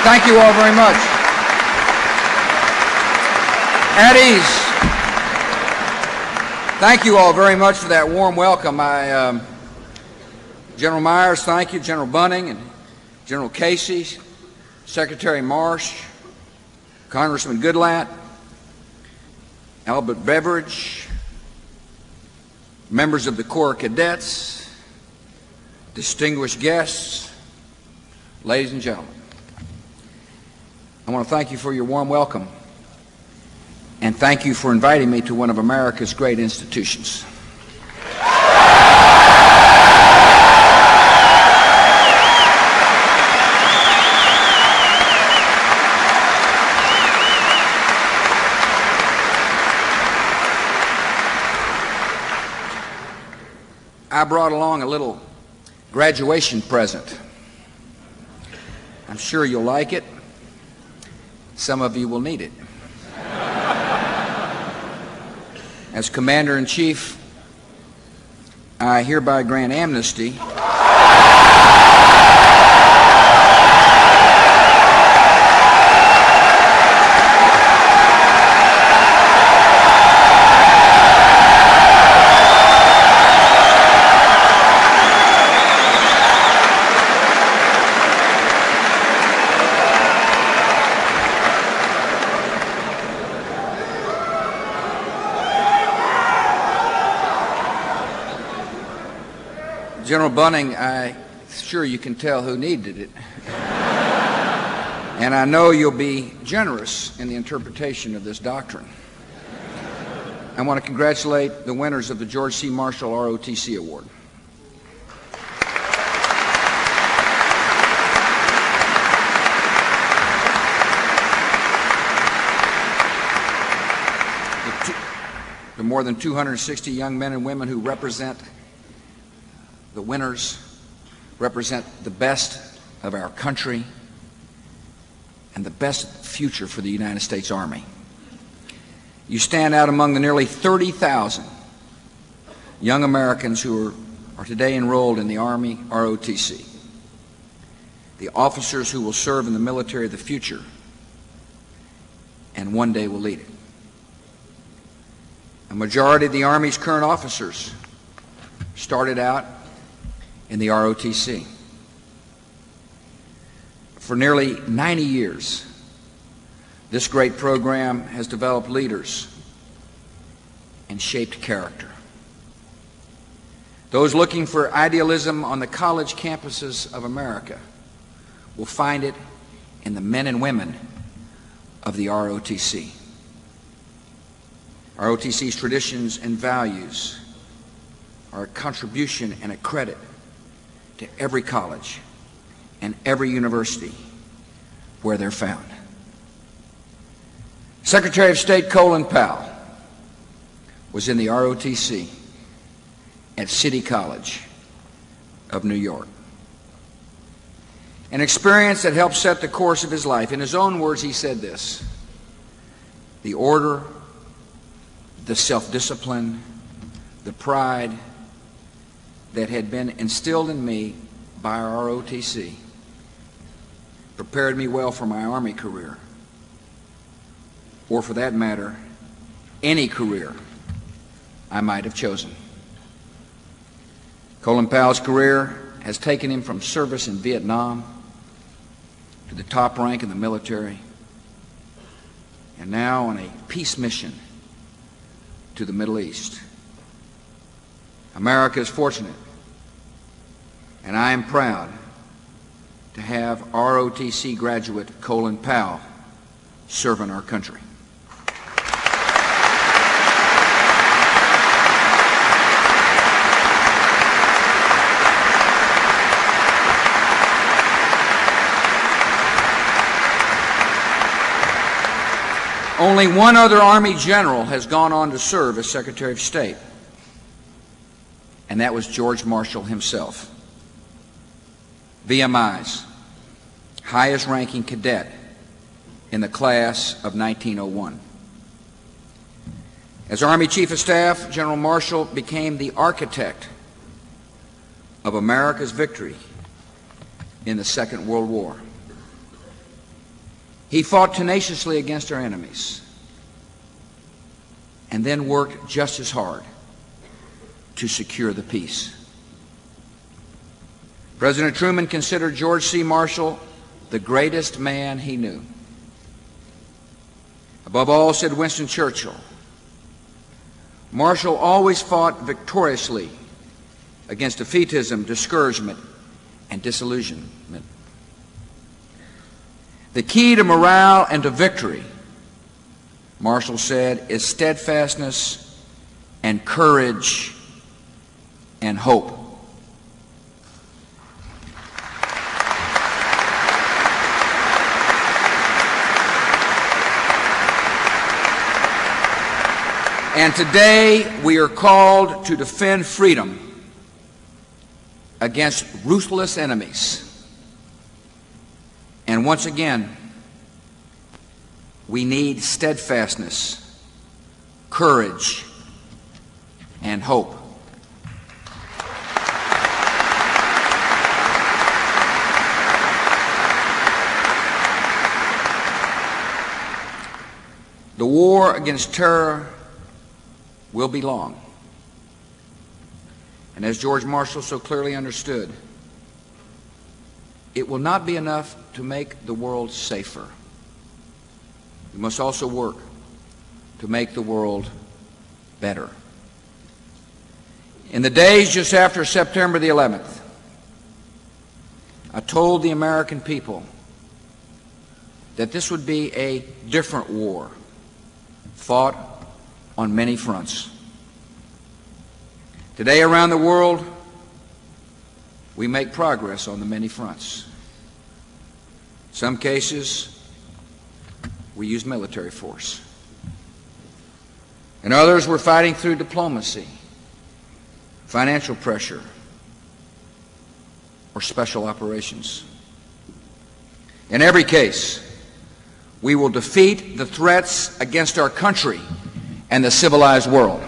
Thank you all very much. At ease. Thank you all very much for that warm welcome. General Myers, thank you. General Bunning and General Casey, Secretary Marsh, Congressman Goodlatte, Albert Beveridge, members of the Corps of Cadets, distinguished guests, ladies and gentlemen. I want to thank you for your warm welcome, and thank you for inviting me to one of America's great institutions. I brought along a little graduation present. I'm sure you'll like it. Some of you will need it. As Commander-in-Chief, I hereby grant amnesty General Bunning. I'm sure you can tell who needed it. And I know you'll be generous in the interpretation of this doctrine. I want to congratulate the winners of the George C. Marshall ROTC Award. The more than 260 young men and women who represent the winners represent the best of our country and the best future for the United States Army. You stand out among the nearly 30,000 young Americans who are today enrolled in the Army ROTC, the officers who will serve in the military of the future and one day will lead it. A majority of the Army's current officers started out in the ROTC. For nearly 90 years, this great program has developed leaders and shaped character. Those looking for idealism on the college campuses of America will find it in the men and women of the ROTC. ROTC's traditions and values are a contribution and a credit to every college and every university where they're found. Secretary of State Colin Powell was in the ROTC at City College of New York. An experience that helped set the course of his life. In his own words, he said this: the order, the self-discipline, the pride that had been instilled in me by our ROTC prepared me well for my Army career, or for that matter, any career I might have chosen. Colin Powell's career has taken him from service in Vietnam to the top rank in the military, and now on a peace mission to the Middle East. America is fortunate, and I am proud to have ROTC graduate Colin Powell serving our country. Only one other Army general has gone on to serve as Secretary of State, and that was George Marshall himself, VMI's highest-ranking cadet in the class of 1901. As Army Chief of Staff, General Marshall became the architect of America's victory in the Second World War. He fought tenaciously against our enemies and then worked just as hard to secure the peace. President Truman considered George C. Marshall the greatest man he knew. Above all, said Winston Churchill, Marshall always fought victoriously against defeatism, discouragement, and disillusionment. The key to morale and to victory, Marshall said, is steadfastness and courage and hope. And today we are called to defend freedom against ruthless enemies. And once again, we need steadfastness, courage, and hope. The war against terror will be long. And as George Marshall so clearly understood, it will not be enough to make the world safer. We must also work to make the world better. In the days just after September the 11th, I told the American people that this would be a different war, fought on many fronts. Today around the world, we make progress on the many fronts. In some cases, we use military force. In others, we're fighting through diplomacy, financial pressure, or special operations. In every case, we will defeat the threats against our country and the civilized world.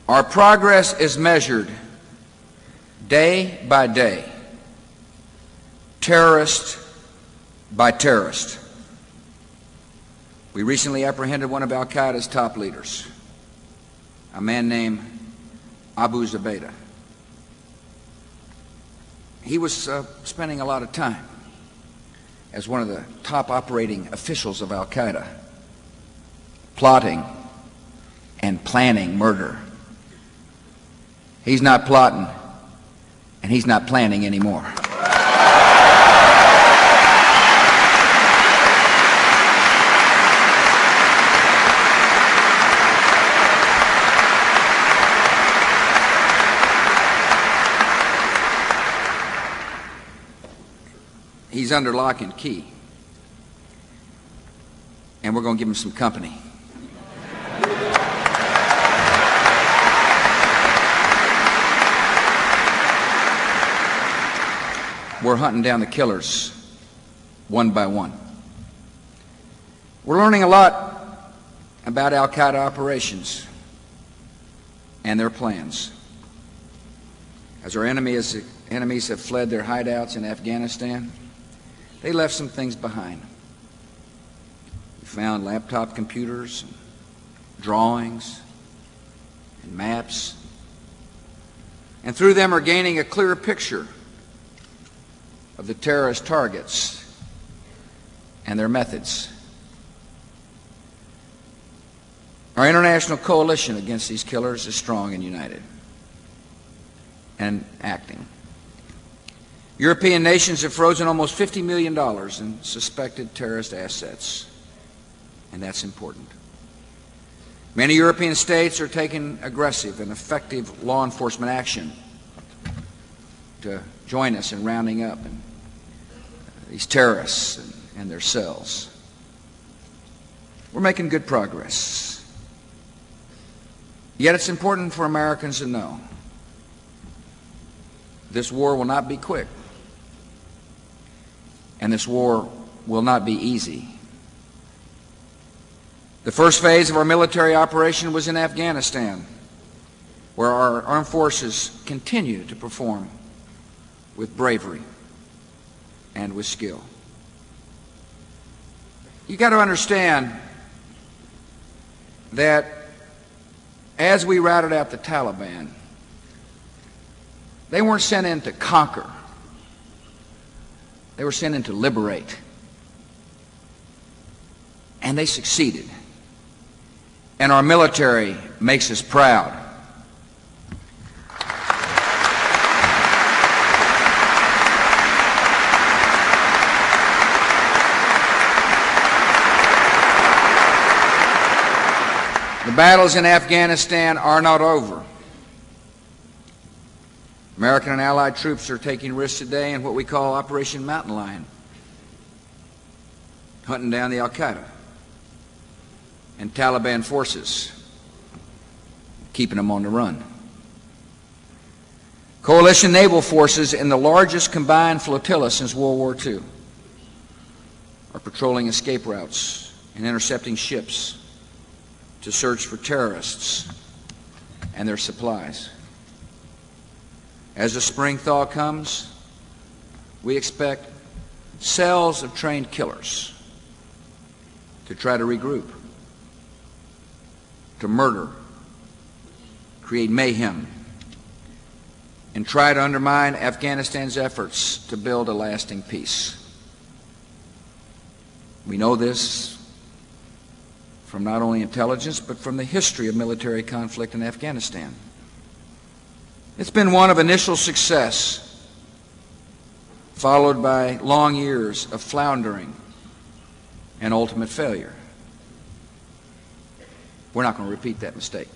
Our progress is measured day by day, terrorist by terrorist. We recently apprehended one of al-Qaeda's top leaders, a man named Abu Zubaydah. He was spending a lot of time as one of the top operating officials of al-Qaeda, plotting and planning murder. He's not plotting, and he's not planning anymore. He's under lock and key, and we're going to give him some company. We're hunting down the killers one by one. We're learning a lot about al-Qaeda operations and their plans. As our enemies have fled their hideouts in Afghanistan, they left some things behind. We found laptop computers, and drawings, and maps, and through them are gaining a clearer picture of the terrorist targets and their methods. Our international coalition against these killers is strong and united and acting. European nations have frozen almost $50 million in suspected terrorist assets, and that's important. Many European states are taking aggressive and effective law enforcement action to join us in rounding up these terrorists and their cells. We're making good progress. Yet it's important for Americans to know this war will not be quick, and this war will not be easy. The first phase of our military operation was in Afghanistan, where our armed forces continue to perform with bravery and with skill. You got to understand that as we routed out the Taliban, they weren't sent in to conquer. They were sent in to liberate. And they succeeded. And our military makes us proud. The battles in Afghanistan are not over. American and Allied troops are taking risks today in what we call Operation Mountain Lion, hunting down the Al-Qaeda and Taliban forces, keeping them on the run. Coalition naval forces in the largest combined flotilla since World War II are patrolling escape routes and intercepting ships to search for terrorists and their supplies. As the spring thaw comes, we expect cells of trained killers to try to regroup, to murder, create mayhem, and try to undermine Afghanistan's efforts to build a lasting peace. We know this from not only intelligence, but from the history of military conflict in Afghanistan. It's been one of initial success, followed by long years of floundering and ultimate failure. We're not going to repeat that mistake.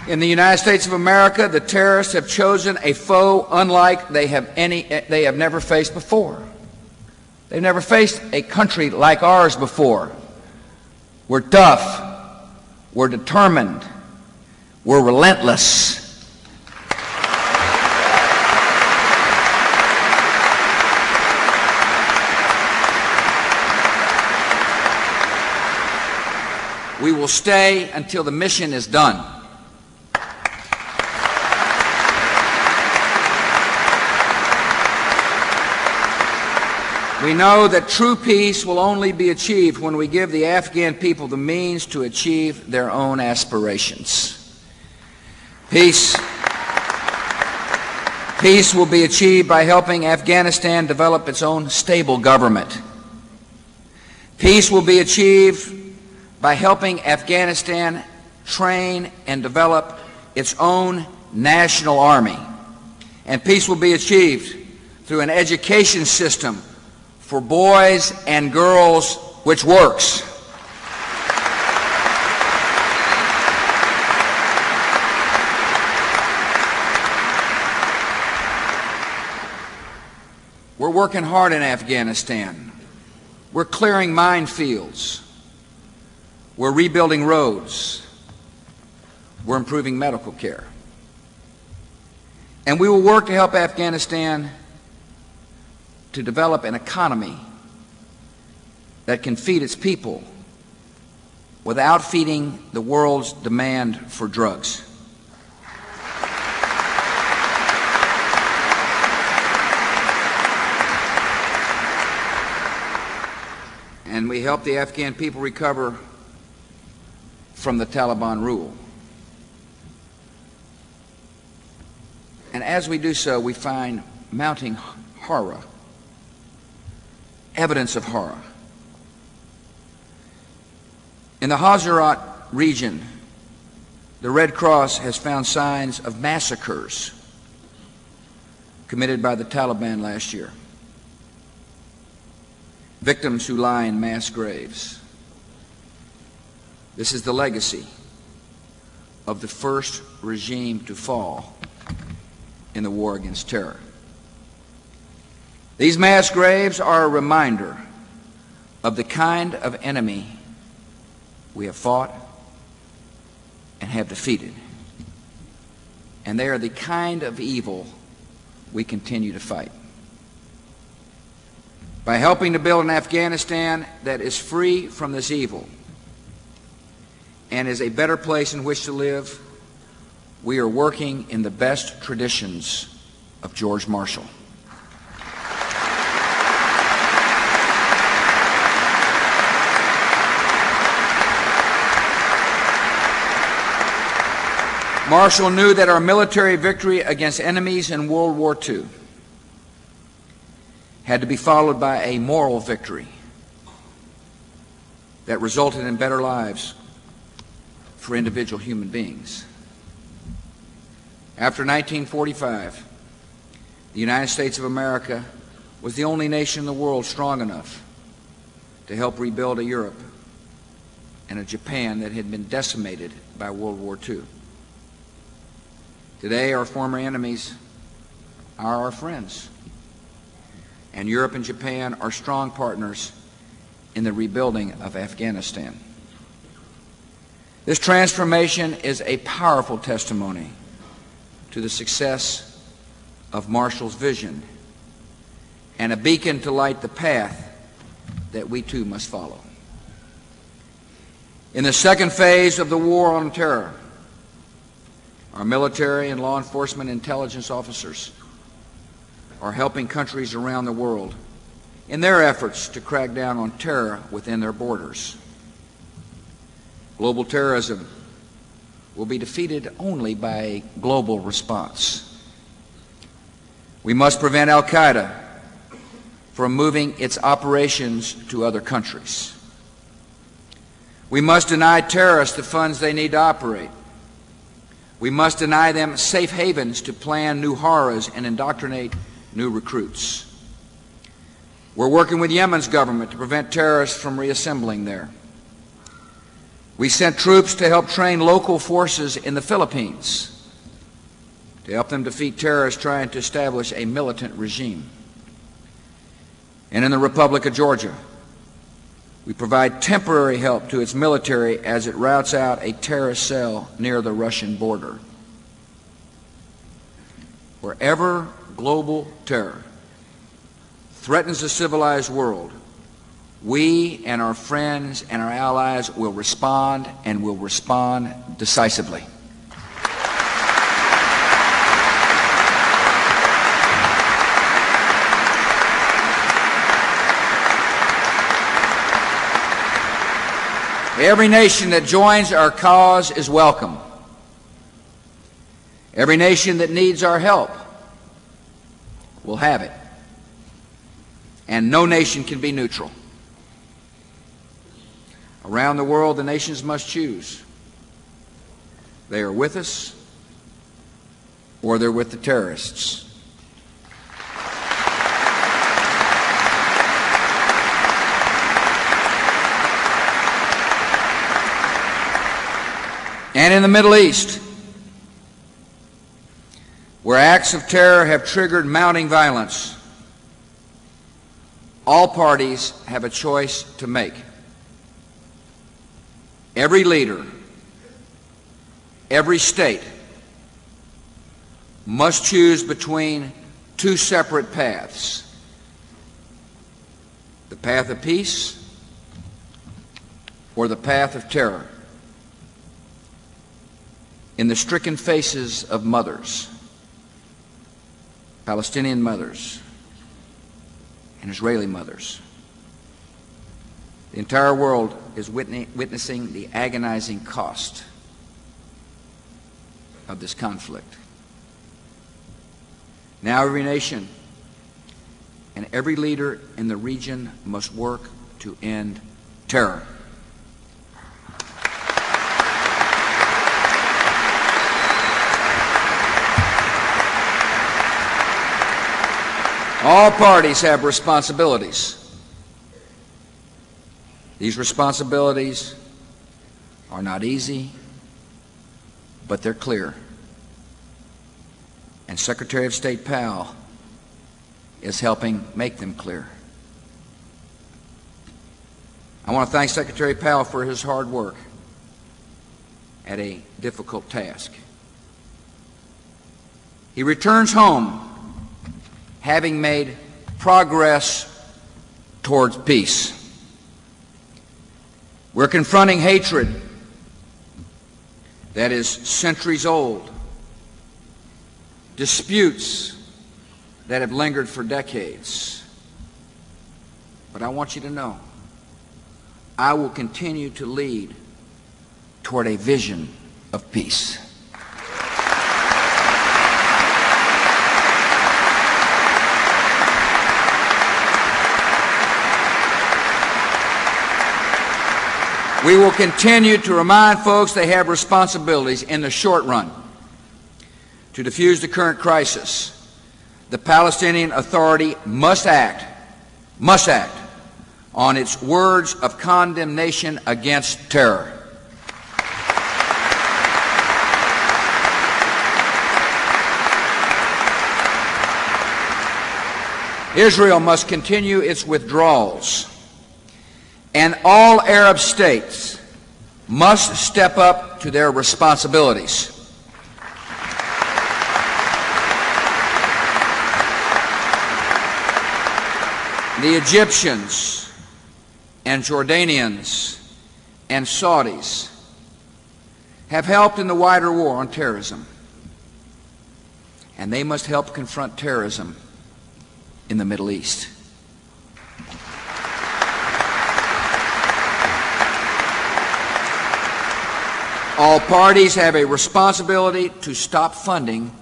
In the United States of America, the terrorists have chosen a foe unlike they have never faced before. They've never faced a country like ours before. We're tough. We're determined. We're relentless. We will stay until the mission is done. We know that true peace will only be achieved when we give the Afghan people the means to achieve their own aspirations. Peace will be achieved by helping Afghanistan develop its own stable government. Peace will be achieved by helping Afghanistan train and develop its own national army. And peace will be achieved through an education system for boys and girls which works. We're working hard in Afghanistan. We're clearing minefields. We're rebuilding roads. We're improving medical care. And we will work to help Afghanistan to develop an economy that can feed its people without feeding the world's demand for drugs. And we help the Afghan people recover from the Taliban rule. And as we do so, we find mounting horror, evidence of horror. In the Hazarat region, the Red Cross has found signs of massacres committed by the Taliban last year. Victims who lie in mass graves. This is the legacy of the first regime to fall in the war against terror. These mass graves are a reminder of the kind of enemy we have fought and have defeated. And they are the kind of evil we continue to fight. By helping to build an Afghanistan that is free from this evil and is a better place in which to live, we are working in the best traditions of George Marshall. Marshall knew that our military victory against enemies in World War II had to be followed by a moral victory that resulted in better lives for individual human beings. After 1945, the United States of America was the only nation in the world strong enough to help rebuild a Europe and a Japan that had been decimated by World War II. Today, our former enemies are our friends, and Europe and Japan are strong partners in the rebuilding of Afghanistan. This transformation is a powerful testimony to the success of Marshall's vision and a beacon to light the path that we too must follow. In the second phase of the war on terror, our military and law enforcement intelligence officers are helping countries around the world in their efforts to crack down on terror within their borders. Global terrorism will be defeated only by a global response. We must prevent Al-Qaeda from moving its operations to other countries. We must deny terrorists the funds they need to operate. We must deny them safe havens to plan new horrors and indoctrinate new recruits. We're working with Yemen's government to prevent terrorists from reassembling there. We sent troops to help train local forces in the Philippines to help them defeat terrorists trying to establish a militant regime. And in the Republic of Georgia, we provide temporary help to its military as it routes out a terrorist cell near the Russian border. Wherever global terror threatens the civilized world, we and our friends and our allies will respond, and will respond decisively. Every nation that joins our cause is welcome. Every nation that needs our help will have it. And no nation can be neutral. Around the world, the nations must choose. They are with us, or they're with the terrorists. And in the Middle East, where acts of terror have triggered mounting violence, all parties have a choice to make. Every leader, every state must choose between two separate paths: the path of peace or the path of terror. In the stricken faces of mothers, Palestinian mothers and Israeli mothers, the entire world is witnessing the agonizing cost of this conflict. Now every nation and every leader in the region must work to end terror. All parties have responsibilities. These responsibilities are not easy, but they're clear. And Secretary of State Powell is helping make them clear. I want to thank Secretary Powell for his hard work at a difficult task. He returns home having made progress towards peace. We're confronting hatred that is centuries old, disputes that have lingered for decades. But I want you to know, I will continue to lead toward a vision of peace. We will continue to remind folks they have responsibilities in the short run to defuse the current crisis. The Palestinian Authority must act on its words of condemnation against terror. Israel must continue its withdrawals, and all Arab states must step up to their responsibilities. The Egyptians and Jordanians and Saudis have helped in the wider war on terrorism, and they must help confront terrorism in the Middle East. All parties have a responsibility to stop funding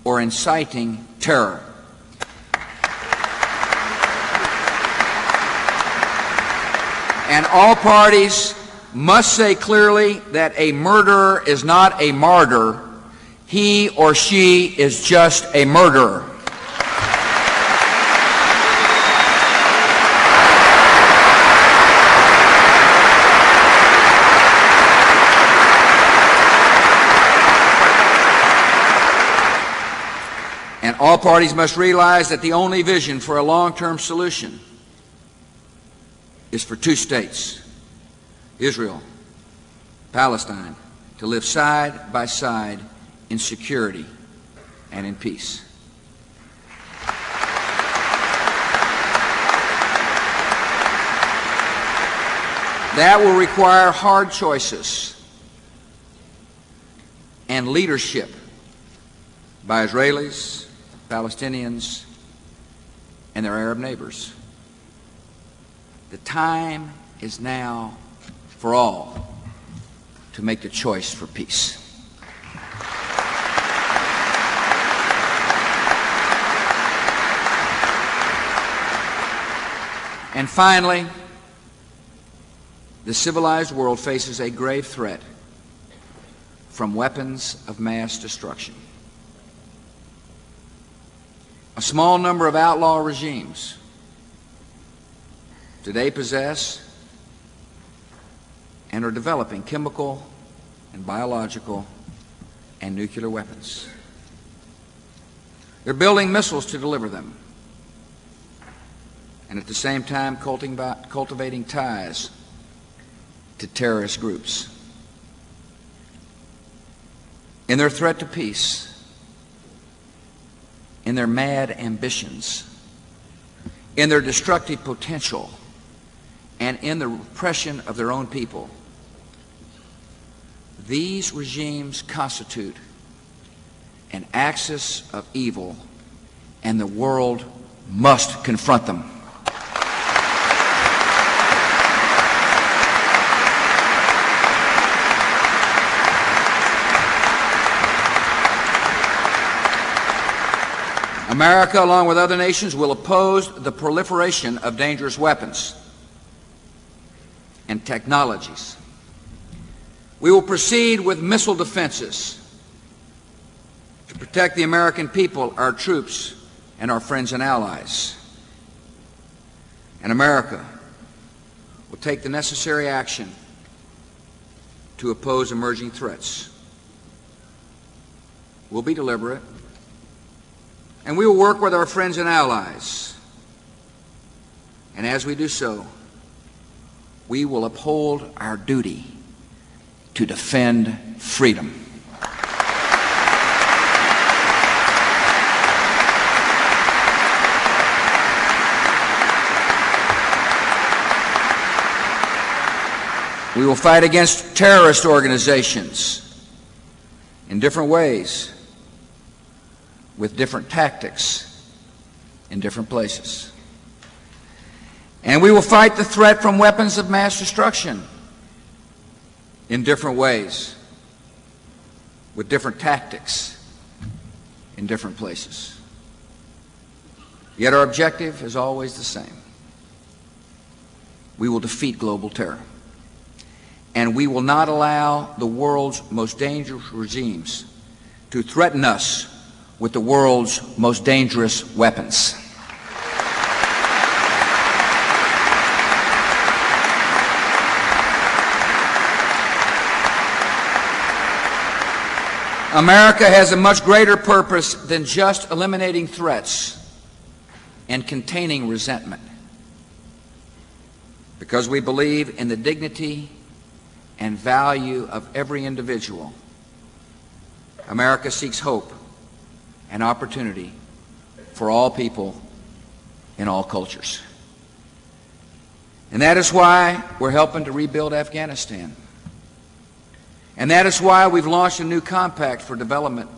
or inciting terror. And all parties must say clearly that a murderer is not a martyr. He or she is just a murderer. And all parties must realize that the only vision for a long-term solution is for two states, Israel, Palestine, to live side by side in security and in peace. That will require hard choices and leadership by Israelis, Palestinians, and their Arab neighbors. The time is now for all to make the choice for peace. And finally, the civilized world faces a grave threat from weapons of mass destruction. A small number of outlaw regimes today possess and are developing chemical and biological and nuclear weapons. They're building missiles to deliver them, and at the same time cultivating ties to terrorist groups. In their threat to peace, in their mad ambitions, in their destructive potential, and in the repression of their own people, these regimes constitute an axis of evil, and the world must confront them. America, along with other nations, will oppose the proliferation of dangerous weapons and technologies. We will proceed with missile defenses to protect the American people, our troops, and our friends and allies. And America will take the necessary action to oppose emerging threats. We'll be deliberate, and we will work with our friends and allies. And as we do so, we will uphold our duty to defend freedom. We will fight against terrorist organizations in different ways, with different tactics, in different places. And we will fight the threat from weapons of mass destruction in different ways, with different tactics, in different places. Yet our objective is always the same. We will defeat global terror. And we will not allow the world's most dangerous regimes to threaten us with the world's most dangerous weapons. America has a much greater purpose than just eliminating threats and containing resentment, because we believe in the dignity and value of every individual. America seeks hope and opportunity for all people in all cultures. And that is why we're helping to rebuild Afghanistan. And that is why we've launched a new compact for development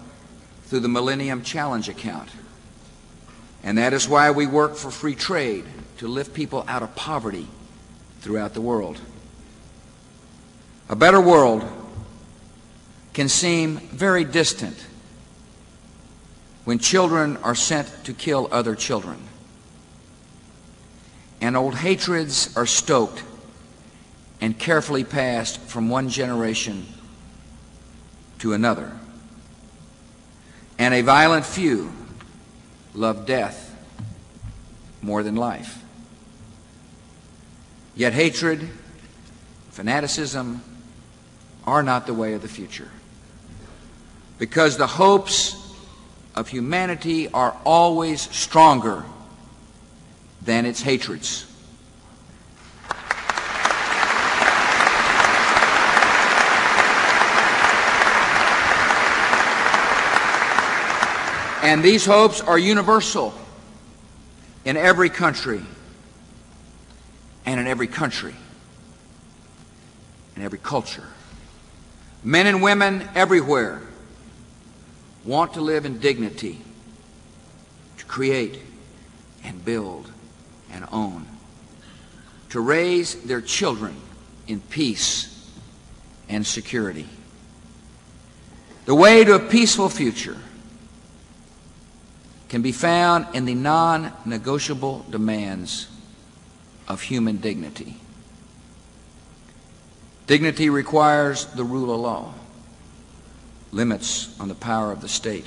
through the Millennium Challenge account. And that is why we work for free trade to lift people out of poverty throughout the world. A better world can seem very distant when children are sent to kill other children, and old hatreds are stoked and carefully passed from one generation to another, and a violent few love death more than life. Yet hatred, fanaticism, are not the way of the future, because the hopes of humanity are always stronger than its hatreds. And these hopes are universal in every country, and in every country, in every culture. Men and women everywhere want to live in dignity, to create and build and own, to raise their children in peace and security. The way to a peaceful future can be found in the non-negotiable demands of human dignity. Dignity requires the rule of law, limits on the power of the state,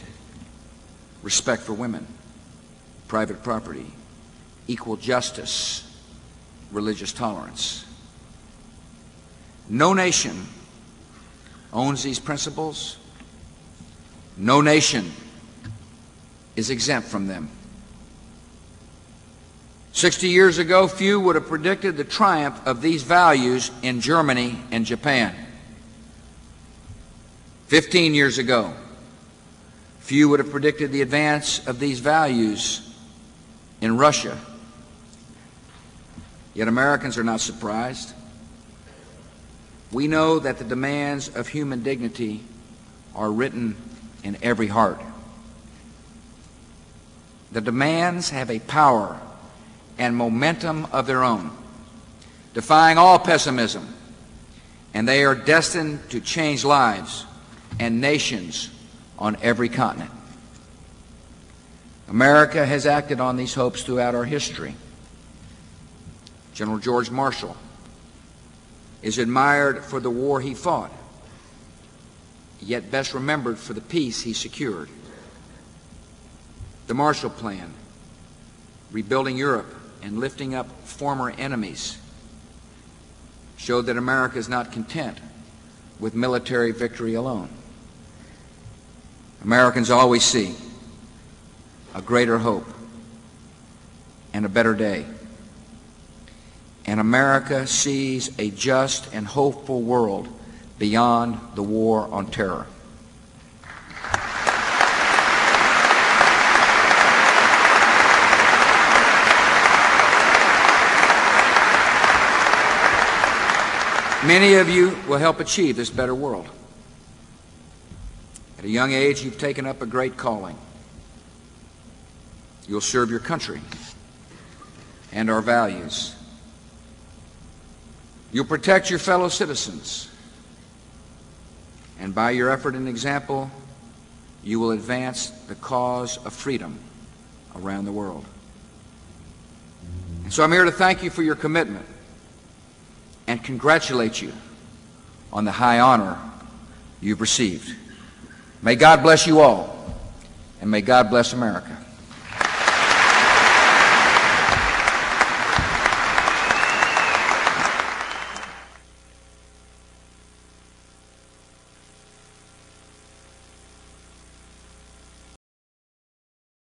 respect for women, private property, equal justice, religious tolerance. No nation owns these principles. No nation is exempt from them. 60 years ago, few would have predicted the triumph of these values in Germany and Japan. 15 years ago, few would have predicted the advance of these values in Russia. Yet Americans are not surprised. We know that the demands of human dignity are written in every heart. The demands have a power and momentum of their own, defying all pessimism, and they are destined to change lives and nations on every continent. America has acted on these hopes throughout our history. General George Marshall is admired for the war he fought, yet best remembered for the peace he secured. The Marshall Plan, rebuilding Europe and lifting up former enemies, showed that America is not content with military victory alone. Americans always see a greater hope and a better day. and America sees a just and hopeful world beyond the war on terror. Many of you will help achieve this better world. At a young age, you've taken up a great calling. You'll serve your country and our values. You'll protect your fellow citizens. And by your effort and example, you will advance the cause of freedom around the world. And so I'm here to thank you for your commitment and congratulate you on the high honor you've received. May God bless you all, and may God bless America.